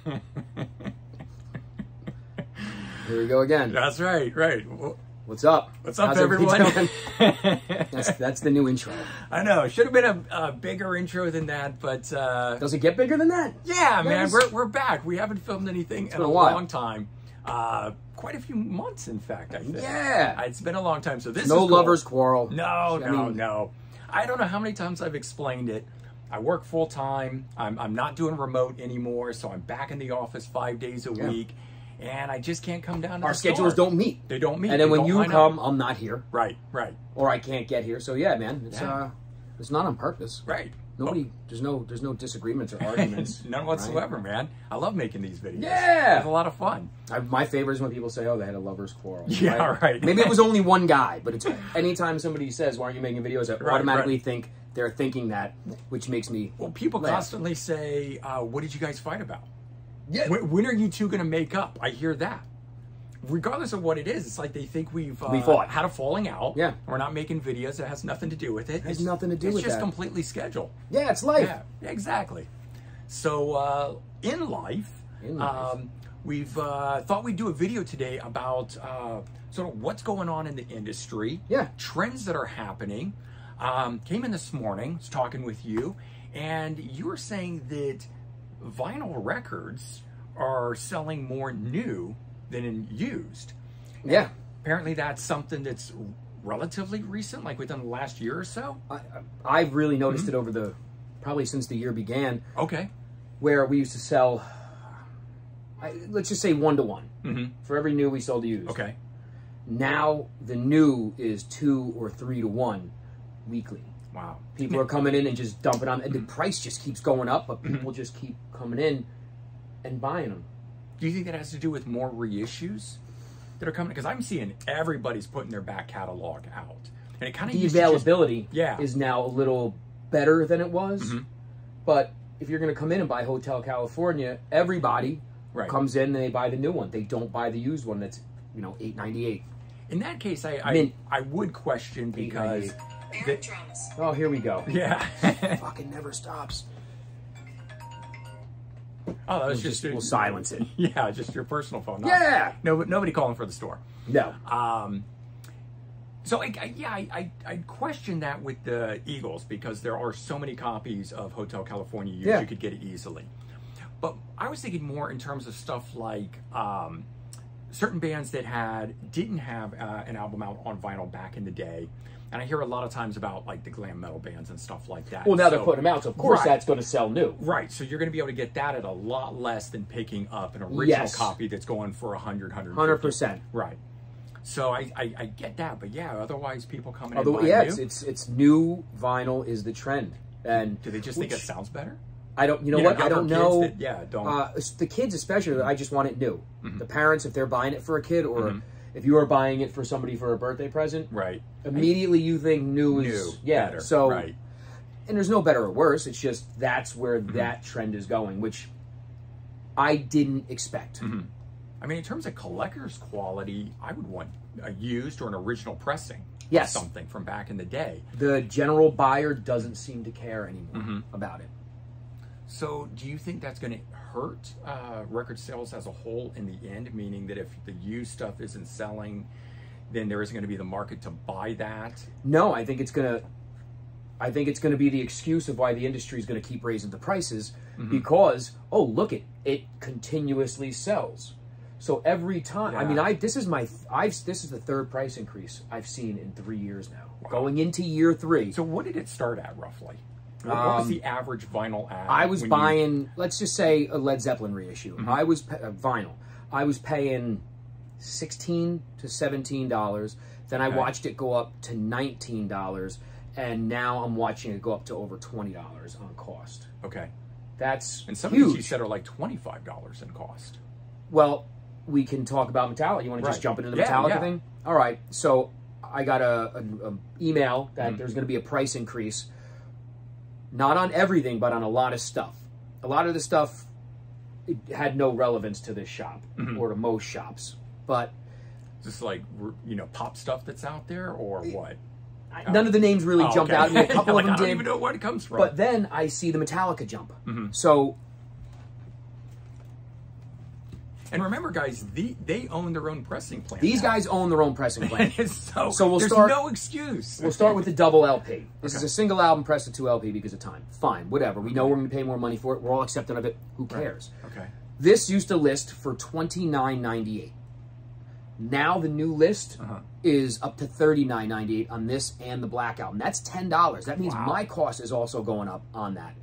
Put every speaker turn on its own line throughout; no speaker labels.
Here we go again.
That's right, right.
What's up?
What's up,
How's
everyone?
That's the new intro.
I know. It should have been a bigger intro than that, but
Does it get bigger than that?
yeah, man, we're back. We haven't filmed anything in a long time. Quite a few months, in fact, I think.
Yeah.
It's been a long time. So this is
No
cool.
lovers quarrel.
No. I don't know how many times I've explained it. I work full time. I'm not doing remote anymore, so I'm back in the office 5 days a week, and I just can't come down to
Our
the
schedules
store.
don't meet.
They don't meet.
And then when
They
you
don't line
come,
up.
I'm not here.
Right.
Or I can't get here. So yeah, man, it's not on purpose.
Right.
Nobody, there's no disagreements or arguments.
None whatsoever, man. I love making these videos.
Yeah.
It's a lot of fun.
My favorite is when people say, "Oh, they had a lovers quarrel."
Yeah, right.
Maybe it was only one guy, but it's anytime somebody says, "Why aren't you making videos?" I automatically think they're thinking that, which makes me.
Well, people
laugh.
constantly say, "What did you guys fight about?
Yeah.
When are you two going to make up?" I hear that. Regardless of what it is, it's like they think we've
fought.
had a falling out.
Yeah.
We're not making videos. It has nothing to do with it.
It has nothing to do with
It's just
that.
completely scheduled.
Yeah, it's life.
Yeah, exactly. So in life, we've thought we'd do a video today about sort of what's going on in the industry.
Yeah.
Trends that are happening. Came in this morning, was talking with you, and you were saying that vinyl records are selling more new than in used.
Yeah.
Apparently that's something that's relatively recent, like within the last year or so.
I've really noticed it over probably since the year began.
Okay.
Where we used to sell, let's just say 1-to-1. For every new, we sold a used.
Okay.
Now the new is 2 or 3 to 1 weekly.
Wow.
People are coming in and just dumping on, and the price just keeps going up, but people just keep coming in and buying them.
Do you think that has to do with more reissues that are coming? Because I'm seeing everybody's putting their back catalog out, and it kind of
The availability
yeah.
is now a little better than it was. But if you're going to come in and buy Hotel California, everybody comes in and they buy the new one. They don't buy the used one that's $8.98.
In that case, I would question because
oh, here we go.
Yeah.
Fucking never stops.
Oh, that was just
we'll silence it.
Yeah, just your personal phone.
Yeah.
No, nobody calling for the store.
No.
So I question that with the Eagles because there are so many copies of Hotel California used, you could get it easily. But I was thinking more in terms of stuff like certain bands that didn't have an album out on vinyl back in the day. And I hear a lot of times about like the glam metal bands and stuff like that.
Well, now they're putting them out, so of course that's going to sell new.
Right, so you're going to be able to get that at a lot less than picking up an original copy that's going for $100, $150.
100%.
Right. So I get that, but yeah, otherwise people come in and buy new.
It's new vinyl is the trend. And
do they just think it sounds better?
I don't, what? I don't know.
Don't.
The kids especially, I just want it new. The parents, if they're buying it for a kid or if you are buying it for somebody for a birthday present, immediately you think new is
better.
So, and there's no better or worse. It's just that's where that trend is going, which I didn't expect.
I mean, in terms of collector's quality, I would want a used or an original pressing.
Yes.
Something from back in the day.
The general buyer doesn't seem to care anymore about it.
So do you think that's going to hurt record sales as a whole in the end? Meaning that if the used stuff isn't selling, then there isn't going to be the market to buy that?
No, I think it's going to be the excuse of why the industry is going to keep raising the prices because, oh, look, it continuously sells. So every time, I mean, this is the third price increase I've seen in 3 years now, going into year 3.
So what did it start at roughly? What was the average vinyl ad?
I was buying, let's just say a Led Zeppelin reissue. I was vinyl. I was paying $16 to $17. Then I watched it go up to $19, and now I'm watching it go up to over $20 on cost.
Okay,
that's
and some
huge.
of these you said are like $25 in cost.
Well, we can talk about Metallica. You want to just jump into the Metallica thing? All right. So I got a email that there's going to be a price increase. Not on everything, but on a lot of stuff. A lot of the stuff it had no relevance to this shop or to most shops. But
is this like pop stuff that's out there or what?
None of the names really jumped out at me. A couple of them did.
I don't even know where it comes from.
But then I see the Metallica jump. So
And remember, guys, they own their own pressing plant.
These guys own their own pressing plant.
so there's no excuse.
We'll start with the double LP. This is a single album pressed to 2 LP because of time. Fine, whatever. We know we're going to pay more money for it. We're all accepting of it. Who cares?
Right. Okay.
This used to list for $29.98. Now the new list is up to $39.98 on this and the Black Album. That's $10. That means my cost is also going up on that.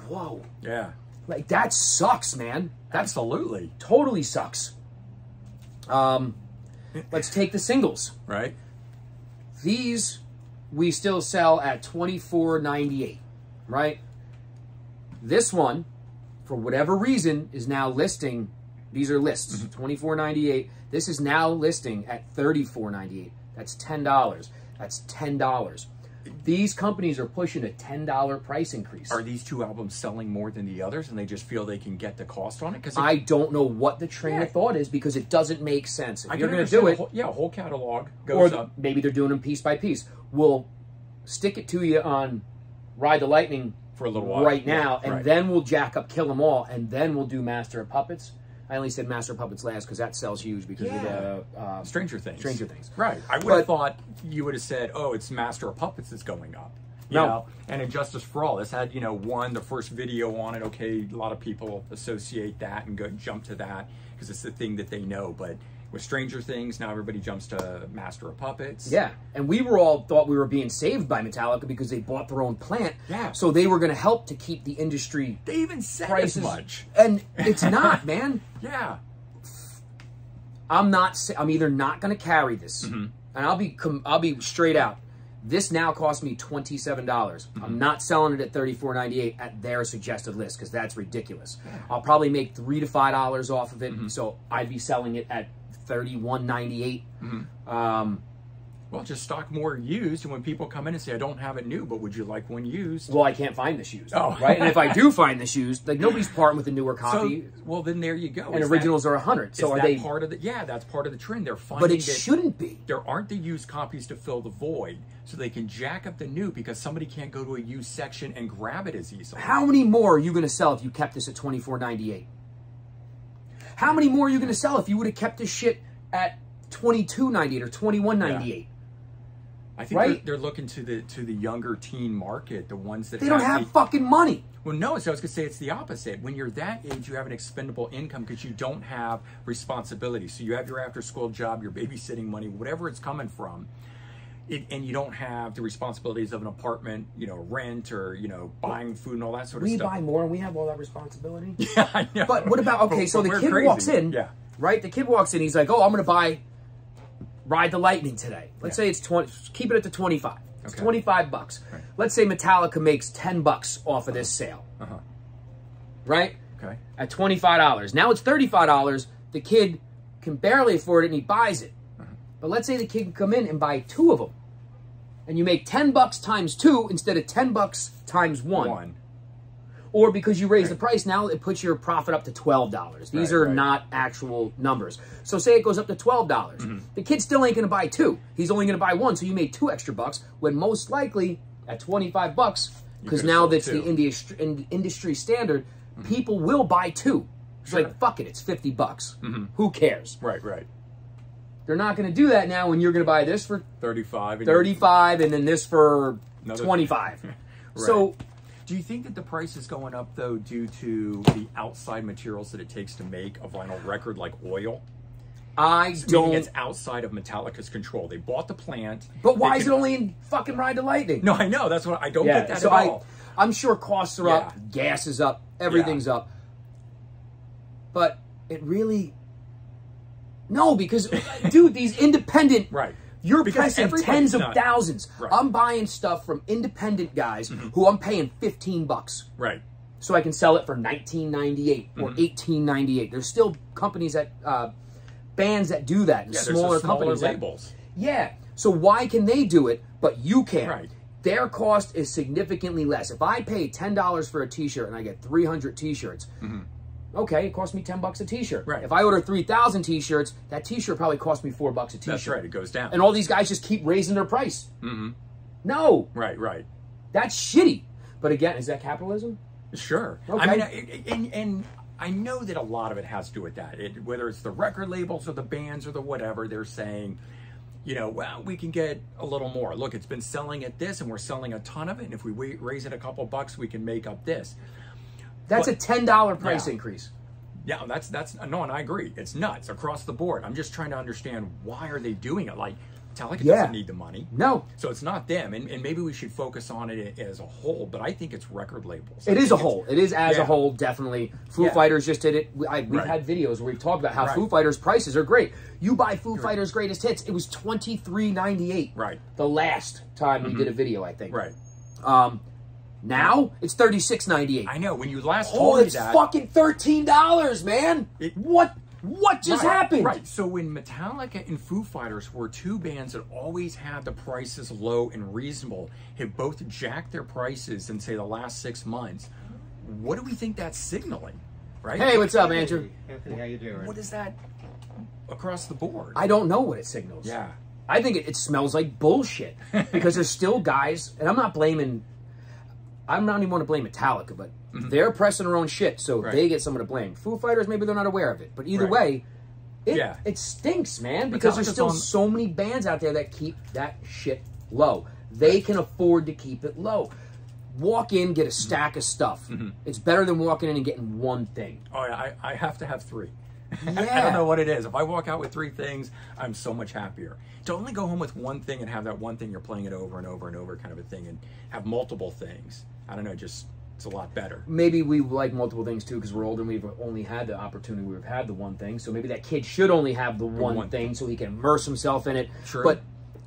Whoa.
Yeah.
Like, that sucks, man. That
Absolutely.
totally sucks. Let's take the singles.
Right.
These we still sell at $24.98, right? This one, for whatever reason, is now listing. These are lists, $24.98. This is now listing at $34.98. That's $10. That's $10. These companies are pushing a $10 price increase.
Are these two albums selling more than the others, and they just feel they can get the cost on it? Because
I don't know what the train of thought is, because it doesn't make sense. If you're going to do it,
a whole catalog goes up.
Maybe they're doing them piece by piece. We'll stick it to you on Ride the Lightning
for a little while
right now, and then we'll jack up Kill 'Em All, and then we'll do Master of Puppets. I only said Master of Puppets last because that sells huge because of the
Stranger Things.
Stranger Things.
Right. I would have thought you would have said, oh, it's Master of Puppets that's going up. You know? And Injustice for All. This had, the first video on it. Okay, a lot of people associate that and jump to that because it's the thing that they know. But with Stranger Things, now everybody jumps to Master of Puppets.
Yeah. And we were all thought we were being saved by Metallica because they bought their own plant. Yeah. So they were going to help to keep the industry.
They even said as much.
And it's not, man.
Yeah.
I'm either not going to carry this, and I'll be straight out. This now costs me $27. I'm not selling it at $34.98 at their suggested list because that's ridiculous. I'll probably make $3 to $5 off of it, so I'd be selling it at $31.98.
Well, just stock more used, and when people come in and say, I don't have it new, but would you like one used?
Well, I can't find this used, right? And if I do find this used, like, nobody's parting with a newer copy.
So, well, then there you go.
And originals are 100. So
are
they
part of the? Yeah, that's part of the trend. They're finding,
but it shouldn't be.
There aren't the used copies to fill the void, so they can jack up the new because somebody can't go to a used section and grab it as easily.
How many more are you going to sell if you kept this at $24.98? How many more are you going to sell if you would have kept this shit at $22.98 or $21.98?
Yeah. I think they're looking to the younger teen market, the ones that
they don't have fucking money.
Well, no, so I was going to say it's the opposite. When you're that age, you have an expendable income because you don't have responsibility. So you have your after-school job, your babysitting money, whatever it's coming from, and you don't have the responsibilities of an apartment, rent or, buying food and all that sort of stuff.
We buy more and we have all that responsibility.
Yeah, I know.
But what about, so the kid walks in, right? The kid walks in, he's like, oh, I'm going to buy Ride the Lightning today. Let's say it's 20. Keep it at the 25. It's $25. Right. Let's say Metallica makes $10 off of this sale. Right?
Okay.
At $25. Now it's $35. The kid can barely afford it and he buys it. But let's say the kid can come in and buy 2 of them, and you make $10 times 2 instead of $10 times 1. Or because you raise the price, now it puts your profit up to $12. These are not actual numbers. So say it goes up to $12. The kid still ain't going to buy 2. He's only going to buy 1, so you made 2 extra bucks, when most likely at $25, because now that's the industry standard, people will buy 2. It's like, fuck it, it's $50. Who cares?
Right.
They're not going to do that now when you're going to buy this for
$35
and then this for $25. So
do you think that the price is going up, though, due to the outside materials that it takes to make a vinyl record, like oil?
I don't.
It's outside of Metallica's control. They bought the plant.
But why is it only in fucking Ride the Lightning?
No, I know. That's what I don't get that at all.
I'm sure costs are up, gas is up, everything's up. But it really... No, because, dude, these independent... You're pressing tens of thousands. I'm buying stuff from independent guys who I'm paying $15.
Right.
So I can sell it for $19.98 or $18.98. There's still companies that, bands that do that, and smaller companies.
Labels.
So why can they do it, but you can't? Right. Their cost is significantly less. If I pay $10 for a T-shirt and I get 300 T-shirts, okay, it cost me $10 a T-shirt.
Right.
If I order 3,000 T-shirts, that T-shirt probably cost me $4 a T-shirt.
That's right. It goes down.
And all these guys just keep raising their price. No.
Right.
That's shitty. But again, is that capitalism?
Sure.
Okay.
I mean, and I know that a lot of it has to do with that. Whether it's the record labels or the bands or the whatever, they're saying, you know, well, we can get a little more. Look, it's been selling at this, and we're selling a ton of it. And if we raise it a couple bucks, we can make up this.
That's a $10 price increase.
Yeah, that's no, and I agree. It's nuts across the board. I'm just trying to understand, why are they doing it? Like, Metallica doesn't need the money.
No.
So it's not them. And maybe we should focus on it as a whole, but I think it's record labels.
It is a whole. It is as a whole, definitely. Foo Fighters just did it. We've had videos where we've talked about how Foo Fighters prices are great. You buy Foo Fighters Greatest Hits, it was $23.98.
Right.
The last time we did a video, I think.
Right.
Now it's $36.98.
I know. When you last told me
it's fucking $13, man. What just happened?
Right. So when Metallica and Foo Fighters were two bands that always had the prices low and reasonable, have both jacked their prices in, say, the last 6 months, what do we think that's signaling? Right?
Hey, what's up, Andrew?
Anthony, how you doing?
What is that across the board?
I don't know what it signals.
Yeah.
I think it smells like bullshit. Because there's still guys, and I'm not even want to blame Metallica, but they're pressing their own shit, so they get someone to blame. Foo Fighters, maybe they're not aware of it. But either way, it stinks, man, because there's still so many bands out there that keep that shit low. They can afford to keep it low. Walk in, get a stack of stuff. It's better than walking in and getting one thing.
Oh, yeah, I have to have 3.
Yeah.
I don't know what it is. If I walk out with 3 things, I'm so much happier. To only go home with one thing and have that one thing, you're playing it over and over and over kind of a thing, and have multiple things. I don't know, it's a lot better.
Maybe we like multiple things too because we're older and we've only had the opportunity, we've had the one thing. So maybe that kid should only have the one thing so he can immerse himself in it.
Sure.
But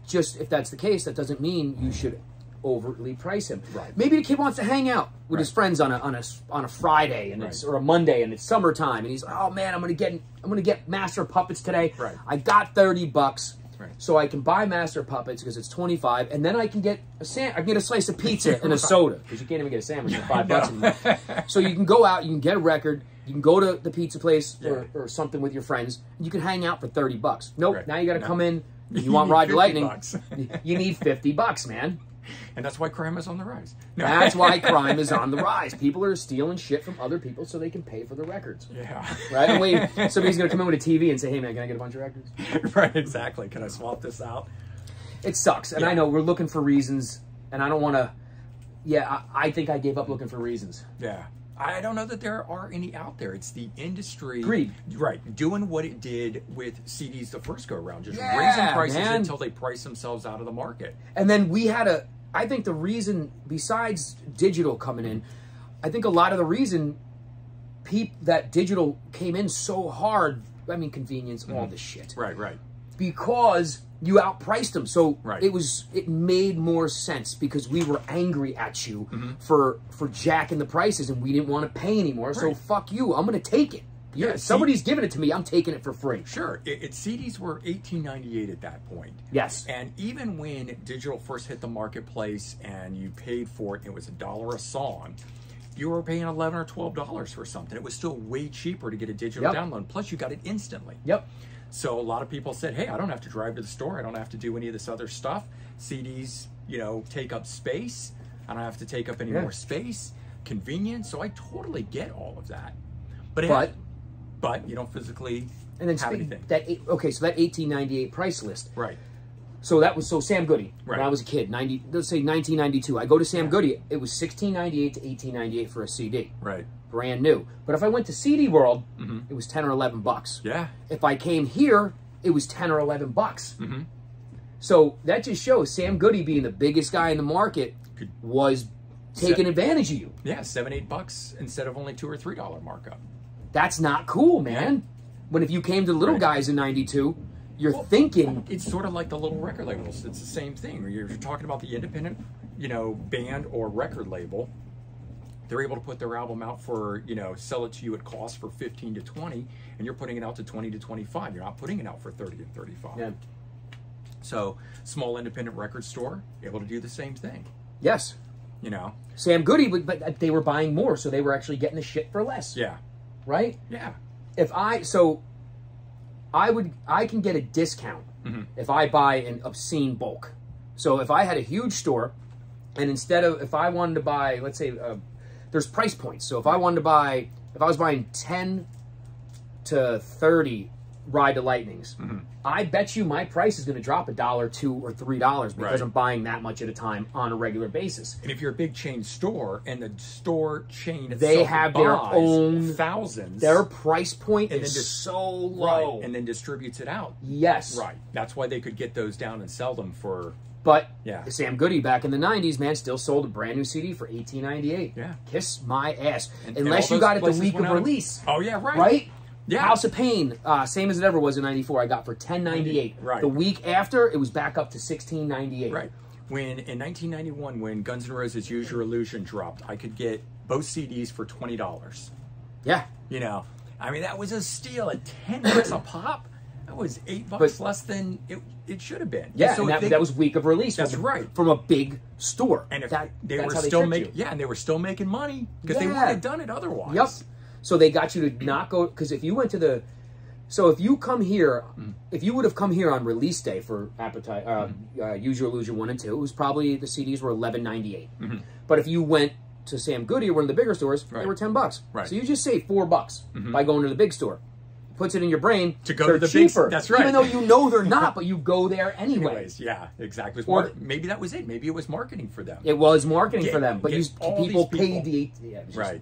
just if that's the case, that doesn't mean you should overtly price him.
Right.
Maybe the kid wants to hang out with his friends on a Friday and or a Monday and it's summertime and he's like, oh man, I'm gonna get Master Puppets today.
Right.
I got $30.
Right.
So I can buy Master Puppets because it's $25, and then I can get a slice of pizza and a soda because you can't even get a sandwich for $5 anymore. So you can go out, you can get a record, you can go to the pizza place or something with your friends, and you can hang out for $30. Nope, now you got to come in. You want Ride Your Lightning? You need $50, man.
And that's why crime is on the rise.
No. That's why crime is on the rise. People are stealing shit from other people so they can pay for the records.
Yeah.
Right? And wait, somebody's going to come in with a TV and say, hey, man, can I get a bunch of records?
Right, exactly. Can I swap this out?
It sucks. And I know we're looking for reasons, and I don't want to... Yeah, I think I gave up looking for reasons.
Yeah. I don't know that there are any out there. It's the industry.
Greed.
Right. Doing what it did with CDs the first go-around. Just raising prices until they price themselves out of the market.
And then we had I think the reason, besides digital coming in, I think a lot of the reason that digital came in so hard, I mean, convenience, all this shit.
Right, right.
Because you outpriced them. So it made more sense because we were angry at you for jacking the prices and we didn't want to pay anymore. Right. So fuck you. I'm going to take it. Yeah, somebody's giving it to me. I'm taking it for free.
Sure. CDs were $18.98 at that point.
Yes.
And even when digital first hit the marketplace and you paid for it, it was $1 a song. You were paying $11 or $12 for something. It was still way cheaper to get a digital download. Plus, you got it instantly.
Yep.
So a lot of people said, hey, I don't have to drive to the store. I don't have to do any of this other stuff. CDs, take up space. I don't have to take up any more space. Convenience. So I totally get all of that. But you don't physically have anything.
So that $18.98 price list.
Right.
So that was Sam Goody. Right. When I was a kid, let's say 1992. I go to Sam Goody. It was $16.98 to $18.98 for a CD.
Right.
Brand new. But if I went to CD World, it was $10 or $11.
Yeah.
If I came here, it was $10 or $11. So that just shows Sam Goody, being the biggest guy in the market, was taking advantage of you.
Yeah, $7, $8 instead of only $2 or $3 markup.
That's not cool, man. When if you came to the little guys in 92, you're thinking...
It's sort of like the little record labels. It's the same thing. You're talking about the independent, band or record label. They're able to put their album out for, sell it to you at cost for 15 to 20, and you're putting it out to 20 to 25. You're not putting it out for 30 and 35.
Yeah.
So, small independent record store, able to do the same thing.
Yes.
Sam
Goody, but they were buying more, so they were actually getting the shit for less.
Yeah.
Right?
Yeah.
I can get a discount if I buy an obscene bulk. So if I had a huge store, and if I wanted to buy, let's say, there's price points. So if I wanted to buy if I was buying 10 to 30 Ride the Lightnings, I bet you my price is going to drop $1, $2, or $3 because I'm buying that much at a time on a regular basis.
And if you're a big chain store and the store chain itself
they have their own
thousands,
their price point is so low,
and then distributes it out.
Yes,
right. That's why they could get those down and sell them for.
But Sam Goody back in the 90s, man, still sold a brand new CD for $18.98.
Yeah,
kiss my ass. Unless you got it the week of release.
Oh yeah, right.
Right.
Yeah.
House of Pain, same as it ever was in '94. I got for $10.98.
Right.
The week after, it was back up to $16.98.
Right. When in 1991, when Guns N' Roses' Use Your Illusion dropped, I could get both CDs for $20.
Yeah.
You know, I mean that was a steal at $10 a pop. That was $8 less than it should have been.
Yeah,
so
and that was week of release.
That's right.
From a big store.
And if
that's
they were
how
still
they
making, and they were still making money because they wouldn't have done it otherwise.
Yep. So they got you to not go, because if you went to the, so if you come here, if you would have come here on release day for Appetite, Use Your Illusion 1 and 2, it was probably, the CDs were $11.98. But if you went to Sam Goody or one of the bigger stores, they were $10.
Right.
So you just save $4 by going to the big store. Puts it in your brain
to go to the
cheaper.
Big, that's right.
Even though you know they're not, but you go there anyway.
Anyways, yeah, exactly.
Or,
maybe that was it. Maybe it was marketing for them.
It was marketing for them, but people paid the
right.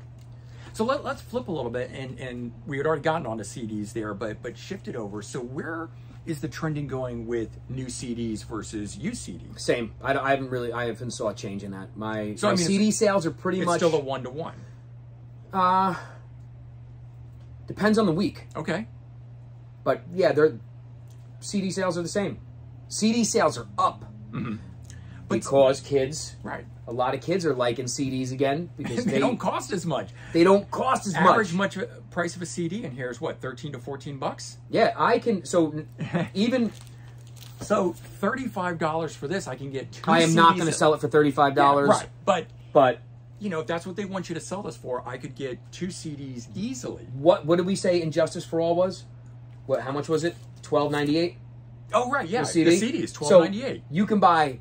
So let's flip a little bit, and we had already gotten onto CDs there, but shifted over. So where is the trending going with new CDs versus used CDs?
Same. I haven't saw a change in that. My CD sales are pretty much
still a 1-to-1.
Depends on the week.
Okay.
But yeah, CD sales are the same. CD sales are up because kids, a lot of kids are liking CDs again because
they don't cost as much.
They don't cost as
much. Average price of a CD in here is what, $13 to $14?
Yeah, I can. So even
so, $35 for this, I can get 2 CDs.
I am not going to sell it for $35.
Yeah, right,
but
you know, if that's what they want you to sell this for, I could get 2 CDs easily.
What did we say Injustice for All was? What? How much was it? $12.98.
Oh right, yeah.
The CD
is $12.98.
So you can buy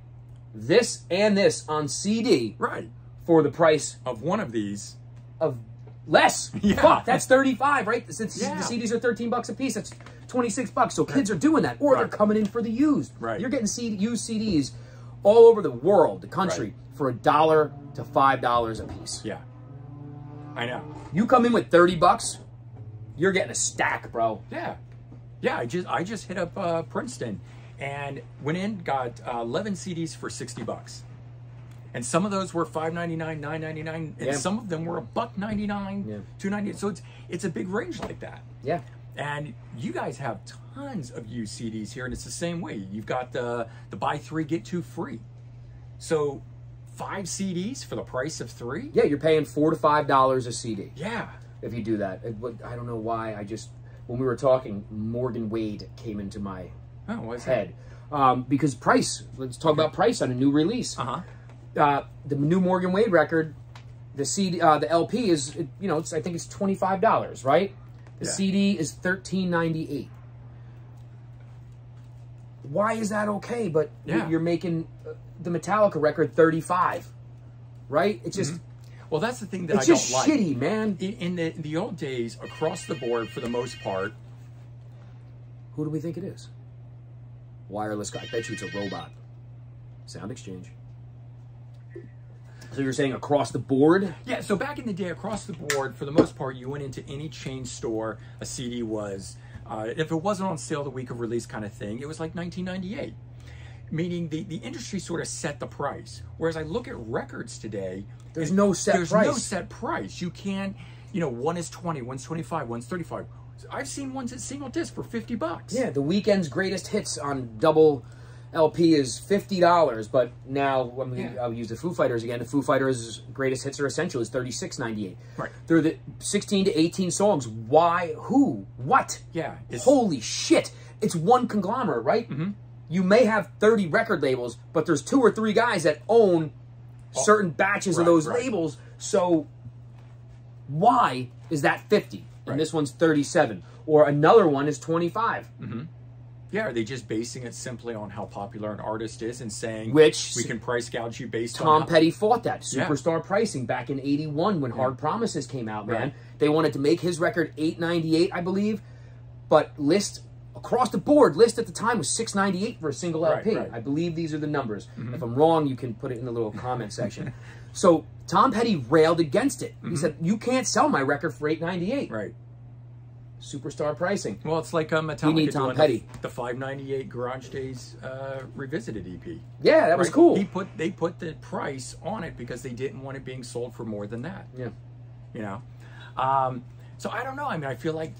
this and this on CD,
right,
for the price
of one of these
of less.
Yeah.
Fuck, that's 35, right? Since the CDs are $13 a piece, that's $26. So kids are doing that, or they're coming in for the used.
Right.
You're getting used CDs all over the world, the country, for $1 to $5 a piece.
Yeah, I know.
You come in with $30, you're getting a stack, bro.
Yeah, yeah. I just hit up Princeton and went in, got 11 CDs for $60. And some of those were $5.99, $9.99, and some of them were $1.99, $2.98. So it's a big range like that.
Yeah.
And you guys have tons of used CDs here, and it's the same way. You've got the buy 3 get 2 free. So 5 CDs for the price of 3.
Yeah, you're paying $4 to $5 a CD.
Yeah.
If you do that, I don't know why. When we were talking, Morgan Wade came into my head because price. Let's talk about price on a new release. The new Morgan Wade record, the CD, the LP is, I think it's $25, right? The CD is $13.98. Why is that okay? But you're making the Metallica record $35, right? It's just.
Well, that's the thing that I don't like.
It's just shitty, man.
In the old days, across the board, for the most part.
Who do we think it is? Wireless guy. I bet you it's a robot. Sound Exchange. So you're saying across the board?
Yeah, so back in the day, across the board, for the most part, you went into any chain store, a CD was, if it wasn't on sale the week of release kind of thing, it was like $19.98. Meaning the industry sort of set the price. Whereas I look at records today,
there's no set price.
There's no set price. You can't, one is 20, one's 25, one's 35. I've seen ones at single disc for $50.
Yeah, the Weeknd's greatest hits on double LP is $50, but now when I'll use the Foo Fighters again, the Foo Fighters' greatest hits are essential is $36.98.
Right.
They're the 16 to 18 songs. Why? Who? What?
Yeah.
Holy shit. It's one conglomerate, right? You may have 30 record labels, but there's 2 or 3 guys that own certain batches of those labels. So why is that 50? And this one's 37. Or another one is 25.
Yeah, are they just basing it simply on how popular an artist is and saying,
which
we can price gouge you based
Tom
on... Tom
Petty fought that. Superstar pricing back in 81 when Hard Promises came out, man. Right. They wanted to make his record $8.98, I believe, but list across the board, list at the time was $6.98 for a single LP. I believe these are the numbers. If I'm wrong, you can put it in the little comment section. So Tom Petty railed against it. He said, you can't sell my record for $8.98.
Right.
Superstar pricing.
Well, it's like Metallica doing the $5.98 Garage Days Revisited EP.
Yeah, that was cool.
They put the price on it because they didn't want it being sold for more than that.
Yeah.
You know? So I don't know. I mean, I feel like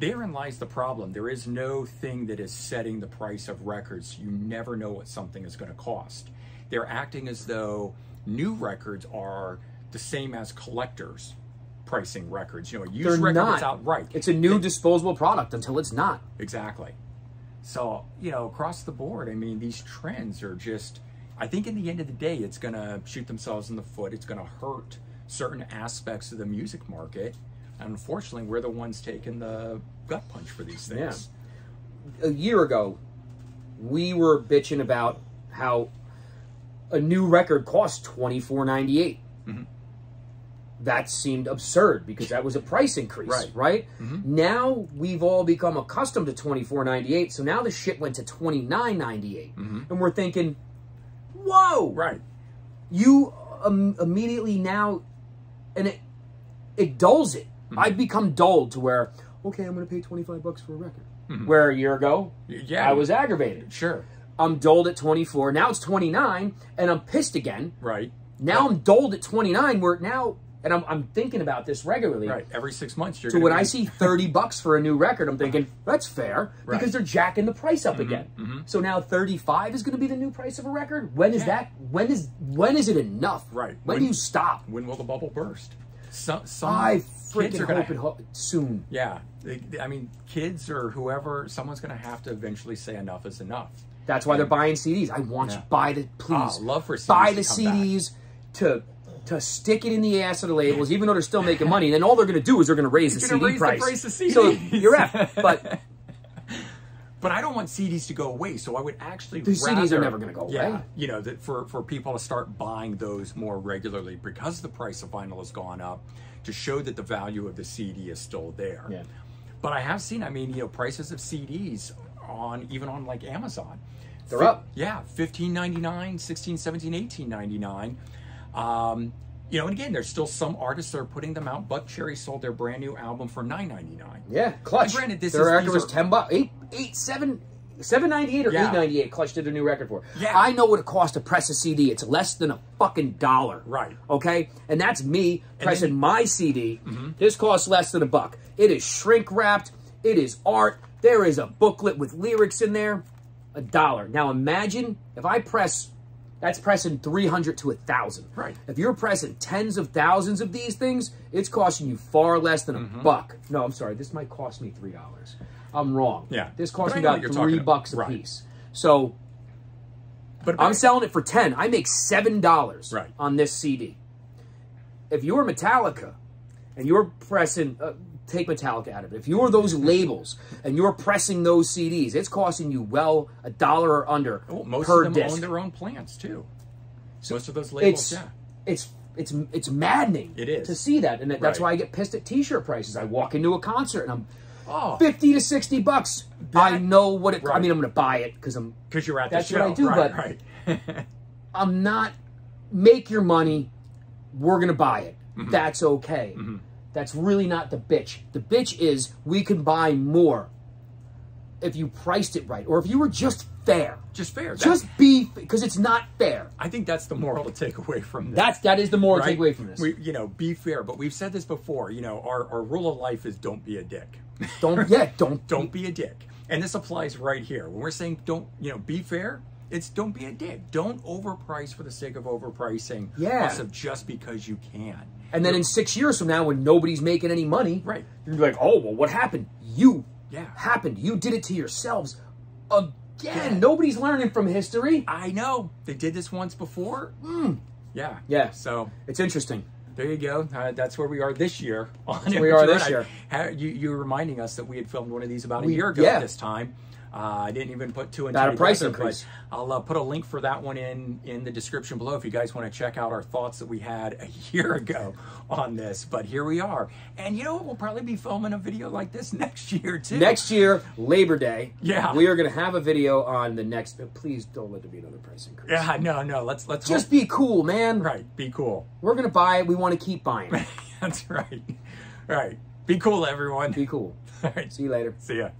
therein lies the problem. There is no thing that is setting the price of records. You never know what something is going to cost. They're acting as though new records are the same as collectors pricing records. You know, a used record is outright.
It's a new disposable product until it's not.
Exactly. So, you know, across the board, I mean, these trends are just, I think in the end of the day, it's going to shoot themselves in the foot. It's going to hurt certain aspects of the music market. And unfortunately, we're the ones taking the gut punch for these things.
Yeah. A year ago, we were bitching about how a new record cost $24.98. That seemed absurd because that was a price increase, right? Now we've all become accustomed to $24.98, so now the shit went to $29.98, and we're thinking, "Whoa!"
Right? You
immediately now, and it dulls it. I've become dulled to where, okay, I'm going to pay $25 for a record. Where a year ago, I was aggravated.
Sure.
I'm dulled at 24. Now it's 29, and I'm pissed again.
Right.
Now I'm dulled at 29. Where now. And I'm thinking about this regularly.
Right, every 6 months.
So when I see $30 for a new record, I'm thinking, that's fair, because they're jacking the price up again. So now $35 is going to be the new price of a record? When is that? When is it enough?
Right.
When do you stop?
When will the bubble burst?
I freaking hope soon.
Yeah. I mean, kids or whoever, someone's going to have to eventually say enough is enough.
That's why they're buying CDs. I want you to buy the, please.
Love for CDs
buy the CDs to stick it in the ass of the labels, even though they're still making money. And then all they're going to do is they're going to raise the CD price.
The price of CDs.
So you're F.
But I don't want CDs to go away, so I would actually
CDs are never going to go away.
Yeah, you know, for people to start buying those more regularly because the price of vinyl has gone up, to show that the value of the CD is still there.
Yeah.
But I have seen, I mean, you know, prices of CDs even on like Amazon.
They're up.
Yeah, $15.99, $16, $17, $18.99. You know, and again, there's still some artists that are putting them out. Buck Cherry sold their brand new album for $9.99.
Yeah, Clutch. And
granted,
their record was $10, $7.98 or $8.98. Clutch did a new record for.
Yeah,
I know what it costs to press a CD. It's less than a fucking $1.
Right.
Okay, and that's me pressing my CD. This costs less than $1. It is shrink wrapped. It is art. There is a booklet with lyrics in there. $1. Now imagine if I press. That's pressing 300 to 1,000.
Right.
If you're pressing tens of thousands of these things, it's costing you far less than $1. No, I'm sorry. This might cost me $3. I'm wrong.
Yeah.
This costs me about $3 a piece. So,
but
I'm selling it for 10. I make $7 on this CD. If you're Metallica and you're pressing, take Metallica out of it. If you're those labels and you're pressing those CDs, it's costing you $1 or under
most
per
of them
disc.
own their own plants too. So most of those labels,
it's maddening.
It is
to see that, and that's why I get pissed at T-shirt prices. I walk into a concert and I'm $50 to $60. I know what it. I mean, I'm going to buy it because
you're at the show.
That's what I do. But I'm not. Make your money. We're going to buy it. That's okay. That's really not the bitch. The bitch is we can buy more if you priced it right, or if you were just fair.
Just fair.
Just be, because it's not fair.
I think that's the moral to take away from this.
That is the moral to take away from this.
You know, be fair. But we've said this before. You know, our rule of life is don't be a dick.
Don't
be a dick. And this applies right here. When we're saying be fair, it's don't be a dick. Don't overprice for the sake of overpricing.
Yeah.
Just because you can.
And then in 6 years from now, when nobody's making any money,
right,
you're like, oh, well, what happened? You happened. You did it to yourselves again. Nobody's learning from history.
I know. They did this once before. Yeah.
Yeah.
So
it's interesting.
There you go. That's where we are this year.
That's where we are this year.
You were reminding us that we had filmed one of these about a year ago at this time. I didn't even put two and two
About a price
together,
increase.
but I'll put a link for that one in the description below if you guys want to check out our thoughts that we had a year ago on this. But here we are. And you know what? We'll probably be filming a video like this next year, too.
Next year, Labor Day.
Yeah.
We are going to have a video on the next... Please don't let there be another price increase.
Yeah, no. Let's
just be cool, man.
Right, be cool.
We're going to buy it. We want to keep buying it.
That's right. Right. Be cool, everyone.
Be cool.
All right.
See you later.
See ya.